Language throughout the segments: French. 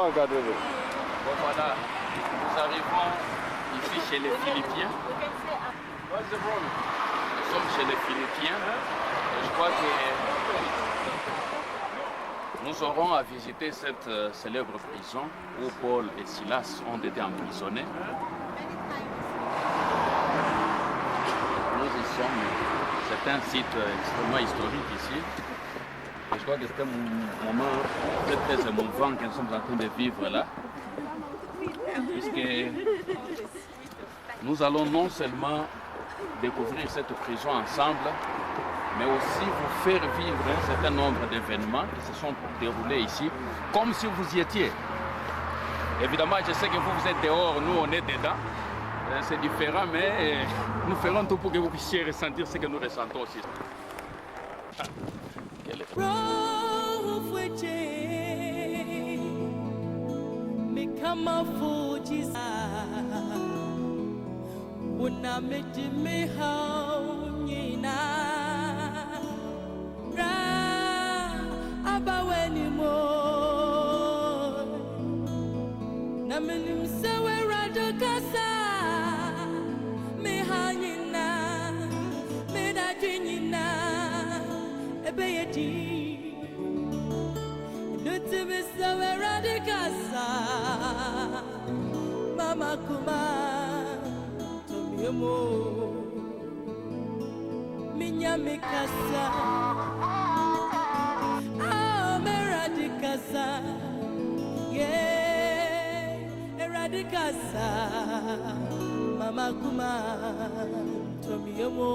encadrer. Bon, voilà, nous arrivons ici chez les Philippiens. Nous sommes chez les Philippiens. Et je crois que nous aurons à visiter cette célèbre prison où Paul et Silas ont été emprisonnés. Nous y sommes. C'est un site extrêmement historique ici. Et je crois que c'est un moment très très émouvant que nous sommes en train de vivre là. Puisque nous allons non seulement découvrir cette prison ensemble, mais aussi vous faire vivre un certain nombre d'événements qui se sont déroulés ici, comme si vous y étiez. Évidemment, je sais que vous êtes dehors, nous on est dedans. C'est différent, mais nous ferons tout pour que vous puissiez ressentir ce que nous ressentons aussi. Mama kuma tomiyemo minya mikasa meradikasa yeah eradikasa mama kuma tomiyemo.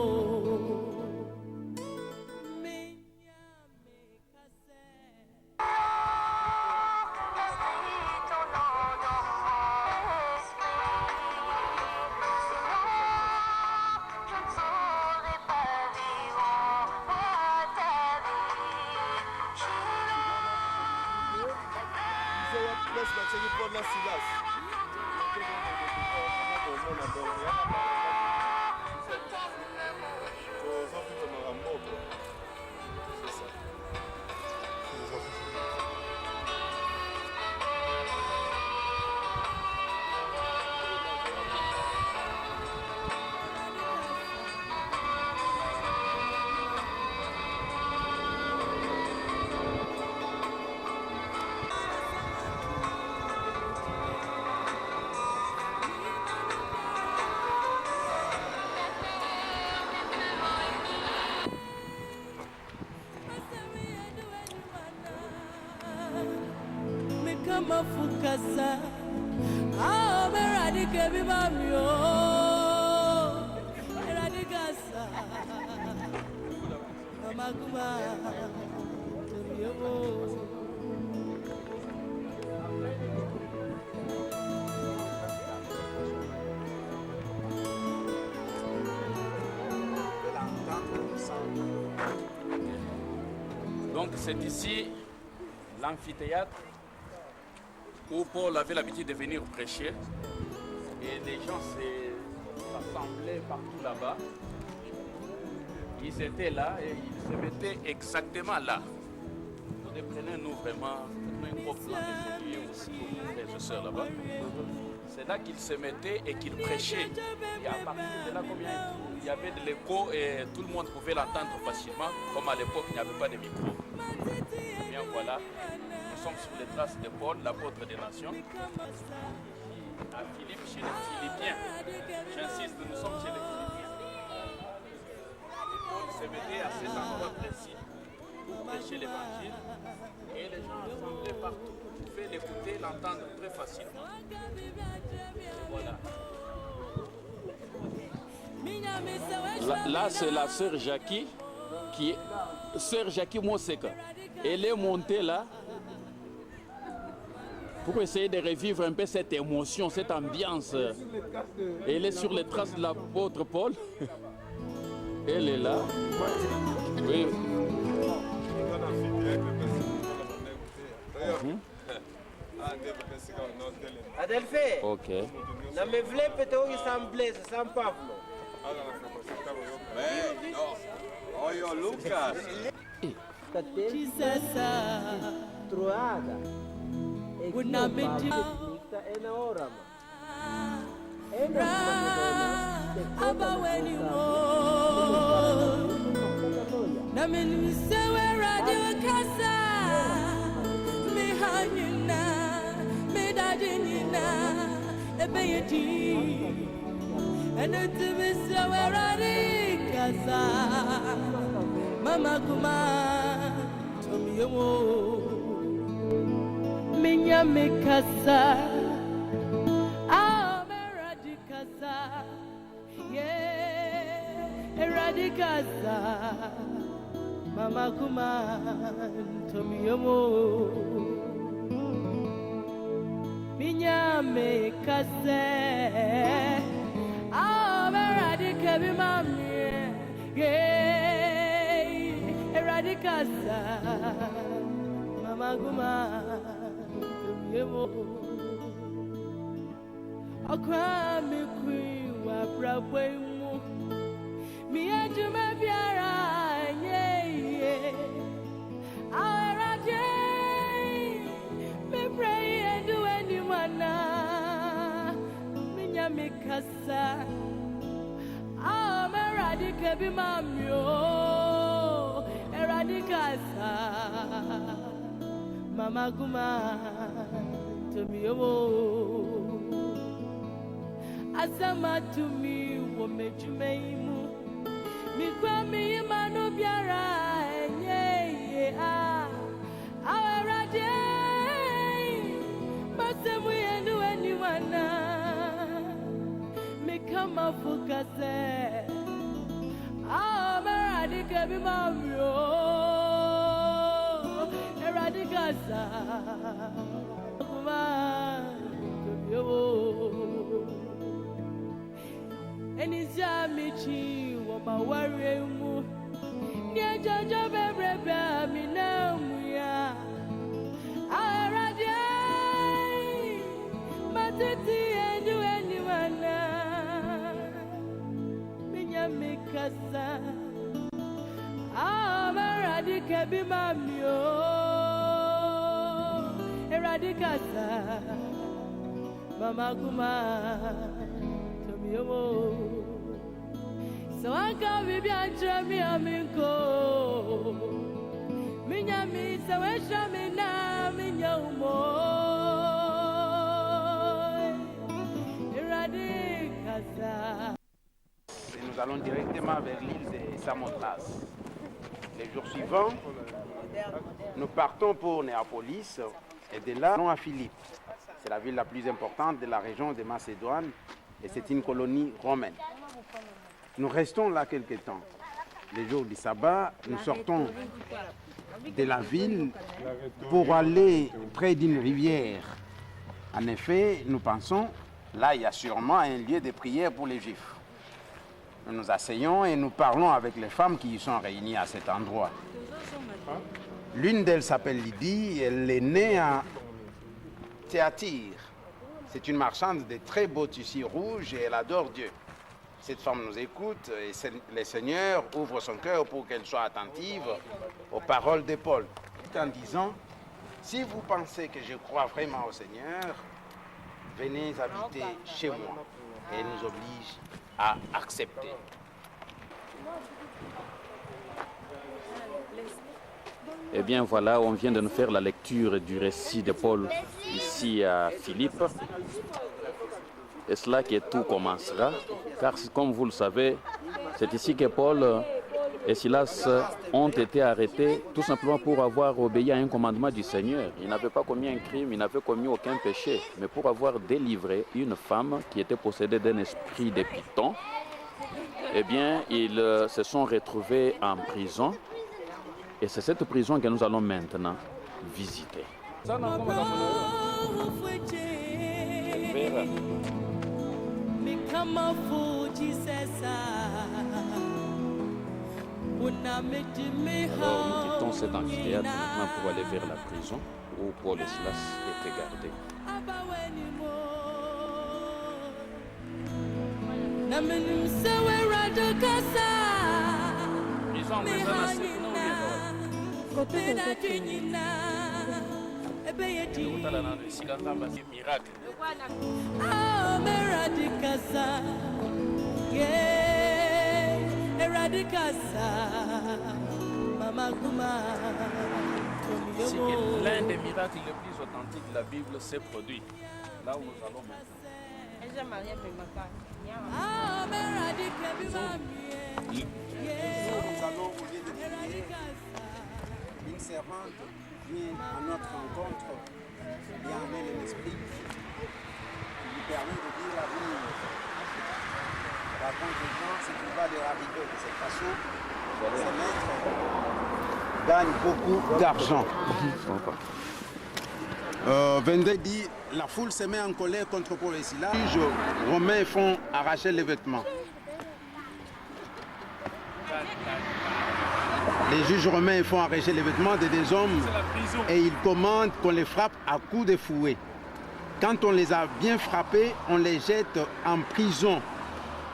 Mafukasa meradike bibamyo eradikasa maguma tomiyemo. Donc c'est ici l'amphithéâtre où Paul avait l'habitude de venir prêcher et les gens s'assemblaient partout là-bas. Ils étaient là et ils se mettaient exactement là. Prenez-nous vraiment une propre aussi les sœurs là-bas. C'est là qu'ils se mettaient et qu'ils prêchaient. Et à partir de là, comme il y avait de l'écho et tout le monde pouvait l'entendre facilement, comme à l'époque il n'y avait pas de micro. Et bien voilà. Nous sommes sur les traces de Paul, l'apôtre des nations, à Philippe, chez les Philippiens. J'insiste, nous sommes chez les Philippiens. Et Paul se mettait à cet endroit précis pour prêcher l'évangile. Et les gens assemblés partout pouvaient l'écouter, l'entendre très facilement. Voilà. Là c'est la sœur Jackie, sœur Jackie Moseka. Elle est montée là pour essayer de revivre un peu cette émotion, cette ambiance. Elle est sur les traces de l'apôtre Paul. Elle est là. Oui. Adelphi. Ok. Na me vle pete o San Blaise, San Pablo. Oh, yo, Lucas. Chisasa, Troada. unamiti ena ora ma. abaweni wo na menimsewe radio kasa mi hanyina mi dadinina ebeyedi enetimisewe radio kasa mama kuma tomiyomo minya mikasa Eradicasa, Mama Kuman, Tomiyomo, Minyame Kase, Eradicate, Mammy, Eradicasa, Mama Kuman, Tomiyomo, a crime queen, what Brabway. Mi ajuma biara yeah Araje me pray and do anyone minya mikasa Eradika bi mamyo Eradikasa Mama Guma to me Asama to me wo mejumeimu mi kwami manu biara yeah Arade masemu yenu anyone mi kama fukase Eradika bi mamyo Eradikasa kuma yo Enizamichi wama waremu Nyejojo bebrebe minamuya Arade matiti enyu anywana Minya mikasa Eradika bi mamyo Eradikasa Mama Kuma So I can't be behind me, Aminko. Minyami, so I shall me now, Minyomo. Nous allons directement vers l'île de Samothrace. Les jours suivants, nous partons pour Néapolis et de là, nous allons à Philippe. C'est la ville la plus importante de la région de Macédoine. Et c'est une colonie romaine. Nous restons là quelque temps. Les jours du sabbat, nous sortons de la ville pour aller près d'une rivière. En effet, nous pensons, là, il y a sûrement un lieu de prière pour les Juifs. Nous nous asseyons et nous parlons avec les femmes qui y sont réunies à cet endroit. L'une d'elles s'appelle Lydie, elle est née à Théatire. C'est une marchande de très beaux tissus rouges et elle adore Dieu. Cette femme nous écoute et le Seigneur ouvre son cœur pour qu'elle soit attentive aux paroles de Paul. En disant, si vous pensez que je crois vraiment au Seigneur, venez habiter chez moi. Et elle nous oblige à accepter. Eh bien voilà, on vient de nous faire la lecture du récit de Paul ici à Philippe. Et c'est là que tout commencera, car comme vous le savez, c'est ici que Paul et Silas ont été arrêtés tout simplement pour avoir obéi à un commandement du Seigneur. Ils n'avaient pas commis un crime, ils n'avaient commis aucun péché, mais pour avoir délivré une femme qui était possédée d'un esprit de python, eh bien, ils se sont retrouvés en prison. Et c'est cette prison que nous allons maintenant visiter. Alors, nous quittons cet amphithéâtre maintenant pour aller vers la prison où Paul et Silas étaient gardés. Prison, tokotala na esika nzambe asi miracle. Ah, Meradicasa. Yeah, Eradicasa. Mama Kuma. C'est que l'un des miracles les plus authentiques de la Bible s'est produit. Là où nous allons maintenant. Ah, Meradicasa. Nous allons au lieu de prier. Une servante vient à notre rencontre, vient amener l'esprit, qui lui permet de dire la vie. Raconte aux gens ce qui va leur arriver de cette façon. Ces maîtres gagnent beaucoup d'argent. Vendée dit, la foule se met en colère contre Paul et Silas. Les juges romains font arracher les vêtements. Les juges romains font arracher les vêtements de des hommes et ils commandent qu'on les frappe à coups de fouet. Quand on les a bien frappés, on les jette en prison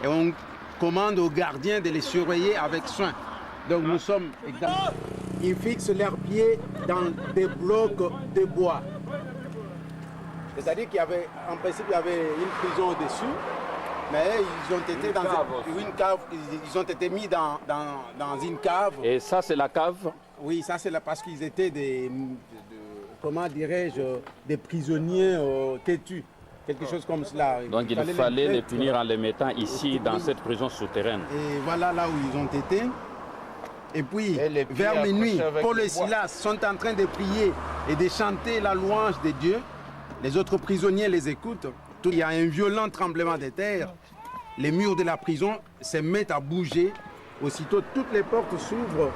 et on commande aux gardiens de les surveiller avec soin. Donc nous sommes exactement. Ils fixent leurs pieds dans des blocs de bois. C'est-à-dire qu'il y avait, en principe, il y avait une prison au-dessus, mais ils ont été dans une cave, ils ont été mis dans une cave. Et ça, c'est la cave? Oui, ça c'est parce qu'ils étaient comment dirais-je, des prisonniers têtus, quelque chose comme cela. Donc il fallait les punir en les mettant ici, dans cette prison souterraine. Et voilà là où ils ont été. Et puis, vers minuit, Paul et Silas sont en train de prier et de chanter la louange de Dieu. Les autres prisonniers les écoutent. Il y a un violent tremblement de terre. Les murs de la prison se mettent à bouger. Aussitôt, toutes les portes s'ouvrent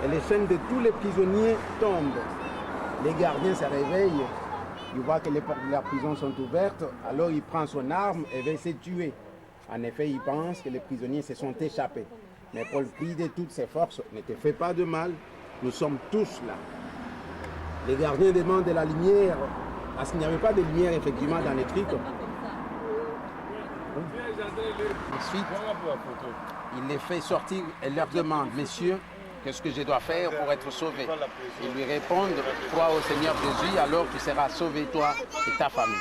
et les chaînes de tous les prisonniers tombent. Les gardiens se réveillent. Ils voient que les portes de la prison sont ouvertes. Alors, il prend son arme et va se tuer. En effet, il pense que les prisonniers se sont échappés. Mais Paul prie de toutes ses forces, ne te fais pas de mal, nous sommes tous là. Les gardiens demandent de la lumière, parce qu'il n'y avait pas de lumière effectivement dans les trucs. Ensuite, il les fait sortir et leur demande, messieurs, qu'est-ce que je dois faire pour être sauvé? Ils lui répondent, crois au Seigneur Jésus, alors tu seras sauvé toi et ta famille.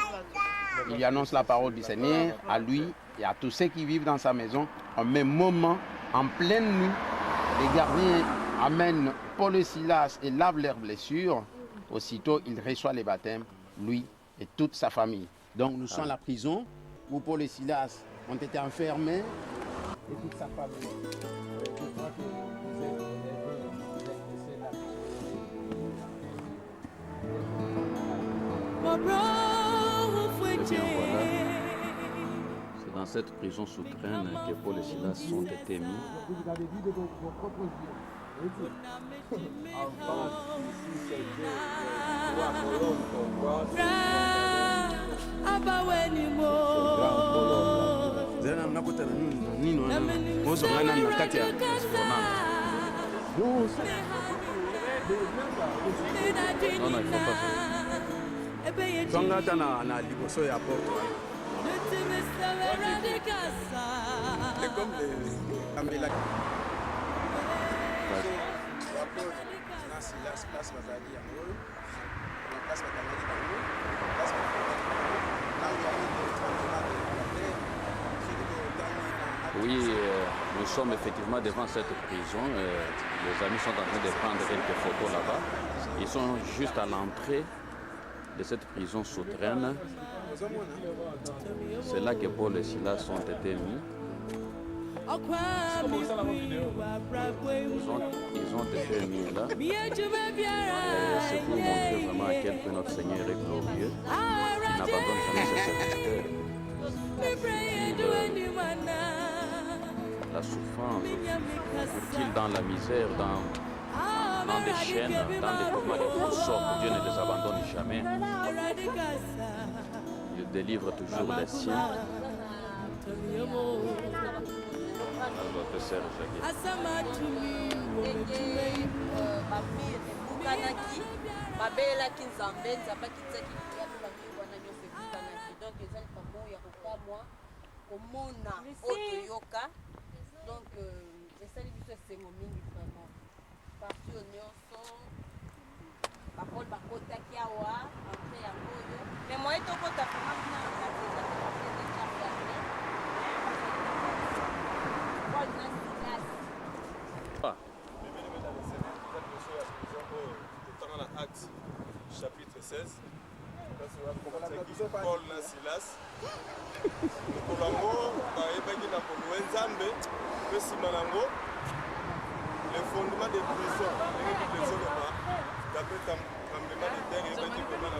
Il lui annonce la parole du Seigneur à lui et à tous ceux qui vivent dans sa maison. En même moment, en pleine nuit, les gardiens amènent Paul et Silas et lavent leurs blessures. Aussitôt, il reçoit les baptêmes, lui et toute sa famille. Donc nous sommes à la prison où Paul et Silas ont été enfermés et toute sa famille. C'est dans cette prison souterraine que Paul et Silas ont été mis. Vous avez dit de vos propres yeux. Non, il ne faut pas faire. Tongata na liboso ya porte. C'est comme les Oui, nous sommes effectivement devant cette prison. Les amis sont en train de prendre quelques photos là-bas. Ils sont juste à l'entrée de cette prison souterraine. C'est là que Paul et Silas ont été mis. Ils ont été mis là. C'est pour montrer vraiment à quel point notre Seigneur est glorieux. Il n'abandonne jamais ses serviteurs. La souffrance, fut-il dans la misère, dans des chaînes, dans des combats de toutes sortes, Dieu ne les abandonne jamais. Il délivre toujours les siens. Notre sœur donc esali biso esengo mingi vraiment parti nyonso bakoli bakotaki awa entre yango oyo me moye tokota vraimen kuna na kati Paul na Silas. Acte chapitre 16. Paul na Silas. Kolango bayebaki na kolwa Nzambe pe sima nango le fondement de prison ndenge tozoloba d'après tremblement de terre ebaki vraiment na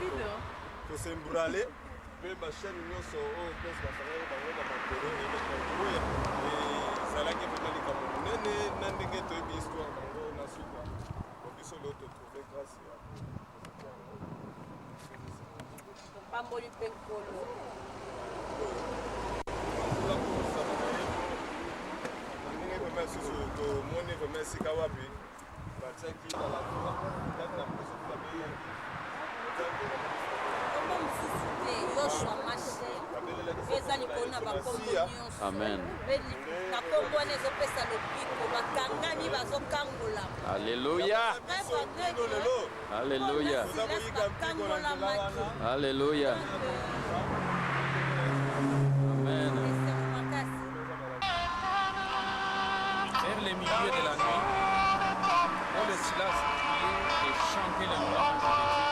kosembrale pe bachaine nyonso oyo place basangaki bango na makolo ebaki ezalaki vraiment likambo monene na ndenge toyebi histoire nango na suka biso leo totrouve grâce ya pamboli mpe nkolo ndenge vraiment susu tomoni vraiment esika wapi batiaki kati na poso babeyaki kombo mosusu te yoshua mashe eza likolo na bakombo nyonso Amen. mpe na kombo wana ezopesa lobiko bakangami bazokangola Alléluia. Alléluia. bakangolamaki Alléluia. Amen. Vers les milieux de la nuit, Paul et Silas priaient et chantaient le louange de Dieu,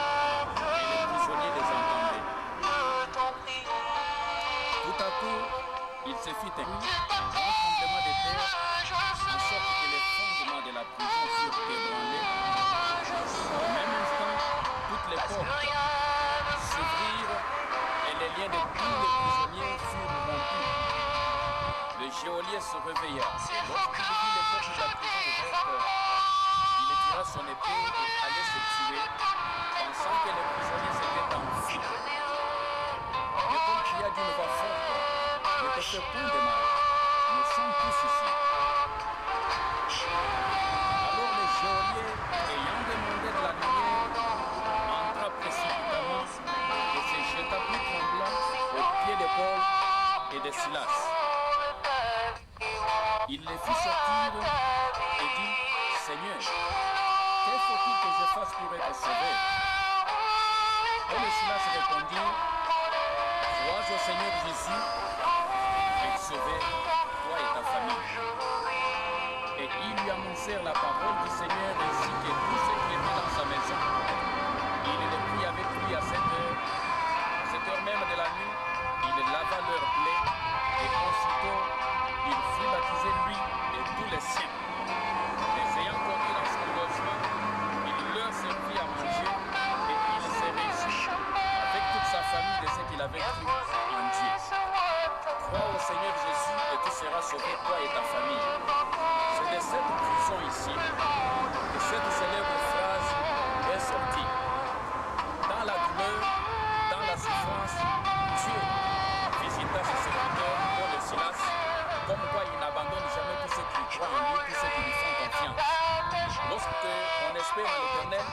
et les prisonniers les entendaient. Tout à coup, il se fit un grand tremblement de terre, en sorte que les fondements de la prison furent ébranlés. Au même instant, toutes les portes s'ouvrirent et les liens de tous les prisonniers furent rompus. Le geôlier se réveilla. Lorsqu'il vit les portes de la prison ouvertes, il tira son épée et allait se tuer, pensant que les prisonniers s'étaient enfuis. Mais Paul cria d'une voix forte, ne te fais point de mal, nous sommes tous ici. Alors le geôlier, ayant demandé de la lumière, entra précipitamment et se jeta plus tremblant aux pieds de Paul et de Silas. Il les fit sortir et dit, Seigneur, que faut-il que je fasse pour être sauvé? Paul et Silas répondirent, crois au Seigneur Jésus et sauvé, toi et ta famille. Et ils lui annoncèrent la parole du Seigneur ainsi que tous ceux qui étaient dans sa maison. Il les prit avec lui à cette heure même de la nuit, il lava leurs plaies et aussitôt il fut baptisé lui et tous les siens. Les ayant conduits dans son logement, il leur servit à manger et il s'est réussi avec toute sa famille de ce qu'il avait cru en Dieu. Crois au Seigneur Jésus et tu seras sauvé, toi et ta famille. C'est de cette prison ici que cette célèbre phrase est sortie. Dans la douleur, dans la souffrance, Dieu visita ses serviteurs, Paul et Silas, comme quoi il n'abandonne jamais tous ceux qui croient en lui, tous ceux qui lui font confiance. Lorsqu'on espère en l'Éternel,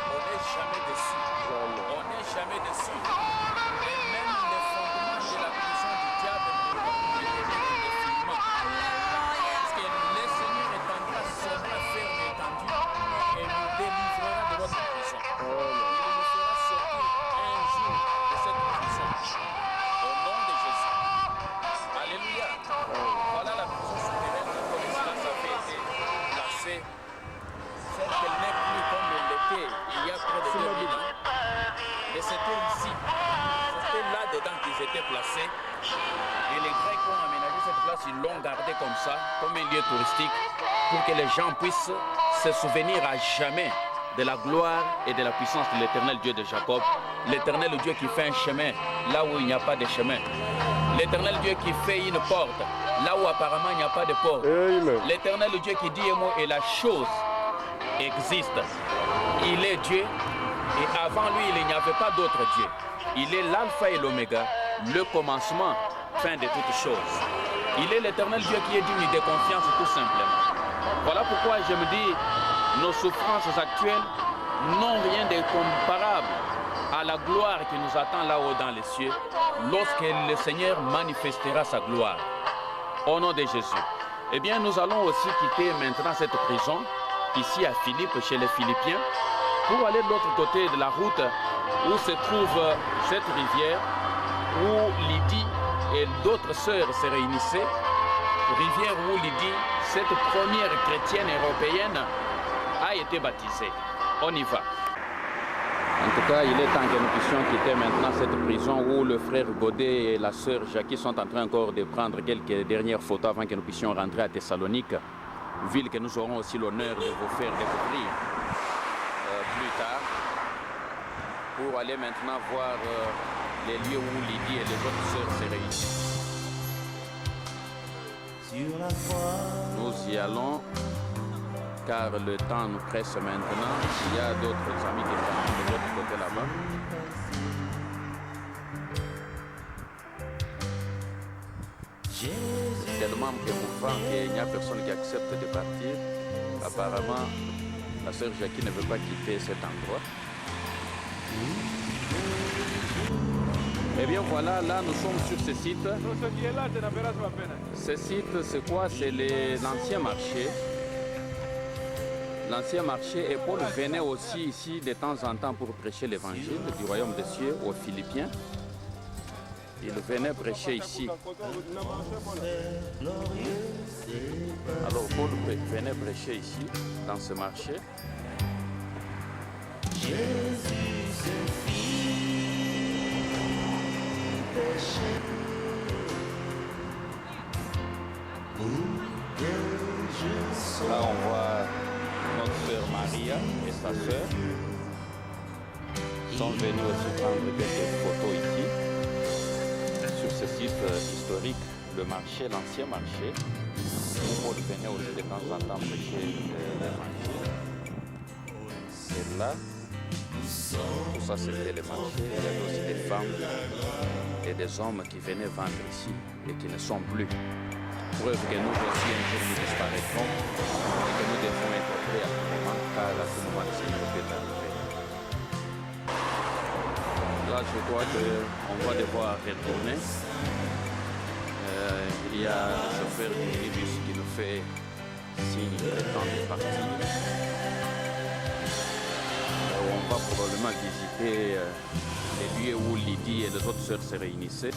on n'est jamais déçu. On n'est jamais déçu. Et même les fondements de la prison du diable ne vont pas tenir indéfiniment. Parce que le Seigneur étendra son bras ferme et étendu et nous délivrera de notre prison. Il nous fera sortir un jour de cette prison. Au nom de Jésus. Alléluia. Voilà la prison souterraine où Paul et Silas avaient été placés. Celle qu'elle n'est plus comme elle l'était il y a près de 2000 ans. Et c'était ici. C'était là-dedans qu'ils étaient placés. Et les Grecs ont aménagé cette place, ils l'ont gardée comme ça, comme un lieu touristique, pour que les gens puissent se souvenir à jamais de la gloire et de la puissance de l'Éternel Dieu de Jacob. L'Éternel Dieu qui fait un chemin là où il n'y a pas de chemin. L'Éternel Dieu qui fait une porte là où apparemment il n'y a pas de porte. L'Éternel Dieu qui dit un mot et la chose existe. Il est Dieu et avant lui il n'y avait pas d'autre Dieu. Il est l'alpha et l'oméga, le commencement, fin de toutes choses. Il est l'Éternel Dieu qui est digne de confiance tout simplement. Voilà pourquoi je me dis, nos souffrances actuelles n'ont rien de comparable à la gloire qui nous attend là-haut dans les cieux, lorsque le Seigneur manifestera sa gloire. Au nom de Jésus. Eh bien, nous allons aussi quitter maintenant cette prison, ici à Philippe, chez les Philippiens, pour aller de l'autre côté de la route où se trouve cette rivière, où Lydie et d'autres sœurs se réunissaient. Rivière où Lydie, cette première chrétienne européenne, a été baptisée. On y va. En tout cas, il est temps que nous puissions quitter maintenant cette prison où le frère Godet et la sœur Jackie sont en train encore de prendre quelques dernières photos avant que nous puissions rentrer à Thessalonique, ville que nous aurons aussi l'honneur de vous faire découvrir plus tard, pour aller maintenant voir les lieux où Lydie et les autres sœurs se réunissent. Nous y allons, car le temps nous presse maintenant. Il y a d'autres amis qui sont de l'autre côté là-bas. C'est tellement émouvant qu'il n'y a personne qui accepte de partir. Apparemment, la sœur Jackie ne veut pas quitter cet endroit. Eh bien voilà, là nous sommes sur ce site. Ce site, c'est quoi? C'est l'ancien marché. L'ancien marché, et Paul venait aussi ici de temps en temps pour prêcher l'évangile du royaume des cieux aux Philippiens. Il venait prêcher ici. Alors Paul venait prêcher ici, dans ce marché. Là on voit notre sœur Maria et sa sœur sont venus aussi prendre quelques photos ici sur ce site historique, le marché, l'ancien marché, où Paul venait aussi de temps en temps prêcher l'évangile. Et là, tout ça c'était le marché. Il y avait aussi des femmes et des hommes qui venaient vendre ici et qui ne sont plus. Preuve que nous aussi un jour nous disparaîtrons et que nous devons être prêts à tout moment, car à tout moment le Seigneur peut arriver. Là je crois qu'on va devoir retourner. Il y a le chauffeur du minibus qui nous fait signe qu'il est temps de partir. On va probablement visiter les lieux où Lydie et les autres sœurs se réunissaient.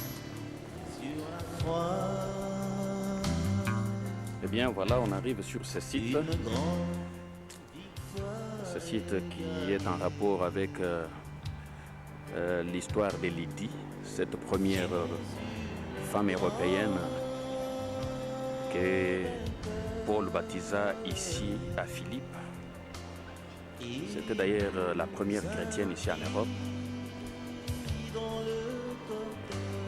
Eh bien voilà, on arrive sur ce site. Ce site qui est en rapport avec l'histoire de Lydie, cette première femme européenne que Paul baptisa ici à Philippe. C'était d'ailleurs la première chrétienne ici en Europe.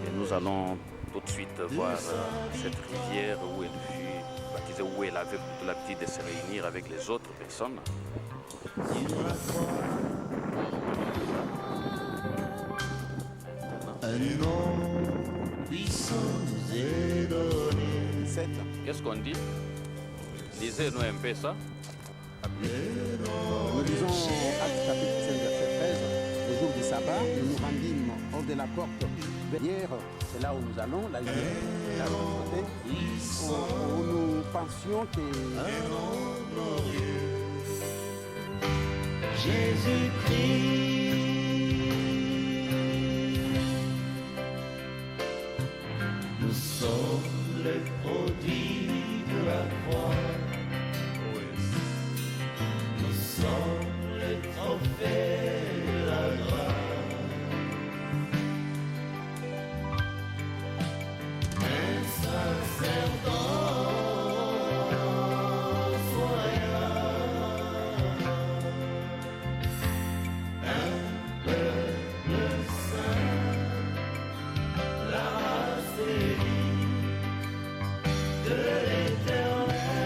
Et nous allons tout de suite voir cette rivière où elle fut baptisée, où elle avait plutôt l'habitude de se réunir avec les autres personnes. Qu'est-ce qu'on dit? Lisez-nous un peu ça. Nous lisons Actes chapitre 5, verset 13. Le jour du sabbat, nous nous rendîmes hors de la porte. Hier, c'est là où nous allons, la lumière, là de côté, où nous pensions que Jésus-Christ, nous sommes les produits de la croix. Nous sommes les trophées de la gloire. Un sacerdoce royal, un peuple saint, la race élue de l'Éternel.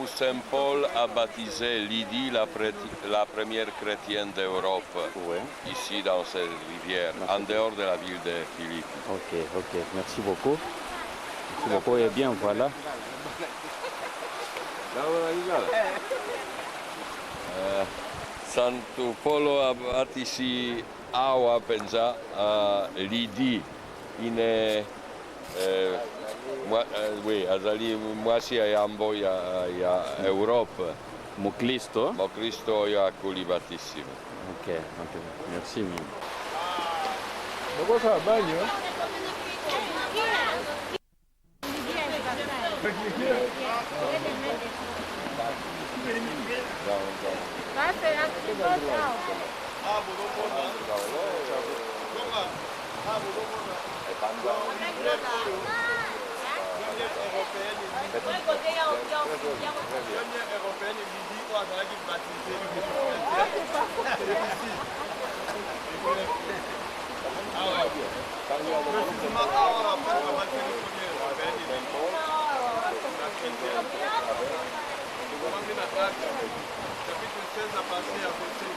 où Saint Paul a baptisé Lydie, la première chrétienne d'Europe, ici dans cette rivière, en dehors de la ville de Philippe. Ok, ok, merci beaucoup. Merci beaucoup, et bien voilà. Santo Polo a baptisé Awa pensa a Lydie, oui, azali mwasi ya yambo ya Europe. Mokristo. Mokristo ya kulibatissimo. Ok, ok, merci mimi. Nakosa banyo. Chapitre 16 à passer à côté.